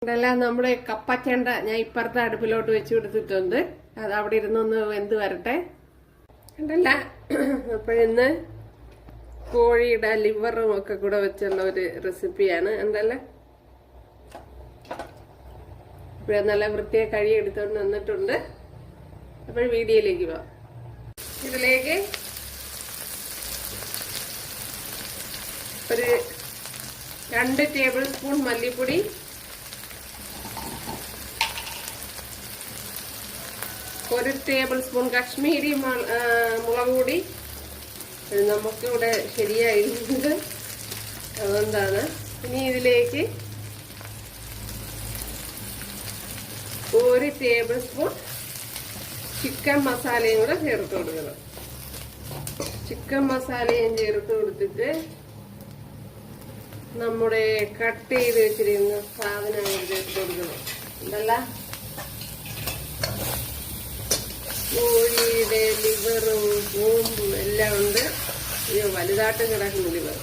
ഇതെല്ലാം നമ്മുടെ കപ്പച്ചണ്ട ഞാൻ ഇപ്പുറത്തെ അടുപ്പിലോട്ട് വെച്ച് കൊടുത്തിട്ടുണ്ട്. അത് അവിടെ ഇരുന്നൊന്ന് വെന്ത് വരട്ടെ. ഉണ്ടല്ല, അപ്പോഴിന്ന് കോഴിയുടെ ലിവറും ഒക്കെ കൂടെ വെച്ചുള്ള ഒരു റെസിപ്പിയാണ്. ഉണ്ടല്ല, ഇപ്പോഴ നല്ല വൃത്തിയായി കഴുകി എടുത്തോണ്ട് വന്നിട്ടുണ്ട്. അപ്പോൾ വീഡിയോയിലേക്ക് പോവാം. ഇതിലേക്ക് ഒരു 2 ടേബിൾ സ്പൂൺ മല്ലിപ്പൊടി, 1 ടേബിൾ സ്പൂൺ കാശ്മീരി മുളക് പൊടി. നമുക്കിവിടെ ശരിയായിരുന്നത് അതുകൊണ്ടാണ്. ഇനി ഇതിലേക്ക് 1 ടേബിൾ സ്പൂൺ ചിക്കൻ മസാലയും കൂടെ ചേർത്ത് കൊടുക്കണം. ചിക്കൻ മസാലയും ചേർത്ത് കൊടുത്തിട്ട് നമ്മുടെ കട്ട് ചെയ്ത് വെച്ചിരിക്കുന്ന സാധനങ്ങൾ ചേർത്ത് കൊടുക്കണം. എന്തല്ല, കോഴിയുടെ ലിവറും കൂമ്പും എല്ലാം ഉണ്ട്. വലുതായിട്ട് കിടക്കുന്ന ലിവർ.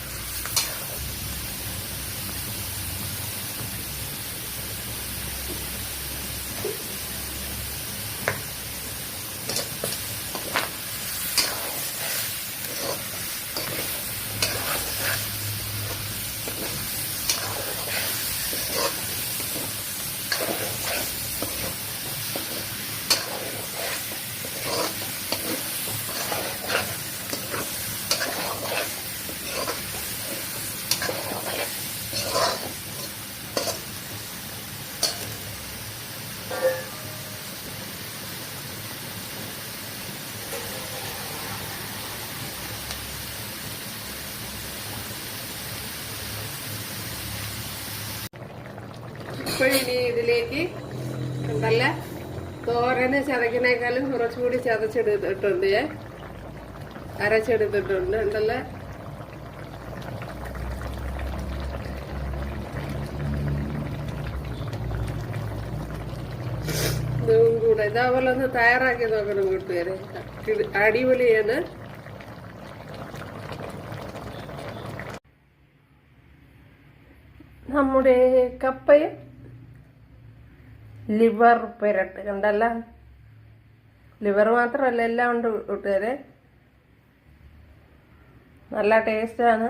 ഇപ്പോഴിനി ഇതിലേക്ക് ഉണ്ടല്ല, തോരന് ചതക്കിനേക്കാളും കുറച്ചുകൂടി ചതച്ചെടുത്തിട്ടുണ്ട്, അരച്ചെടുത്തിട്ടുണ്ട്. ഉണ്ടല്ല, ഇതും കൂടെ ഇതേപോലെ ഒന്ന് തയ്യാറാക്കി നോക്കണം കൂട്ടുകാരെ. അടിപൊളിയാണ്. നമ്മുടെ കപ്പയും ലിവർ പുരട്ട് കണ്ടല്ല, ലിവർ മാത്രമല്ല എല്ലാം ഉണ്ട് കൂട്ടുകാരെ. നല്ല ടേസ്റ്റാണ്.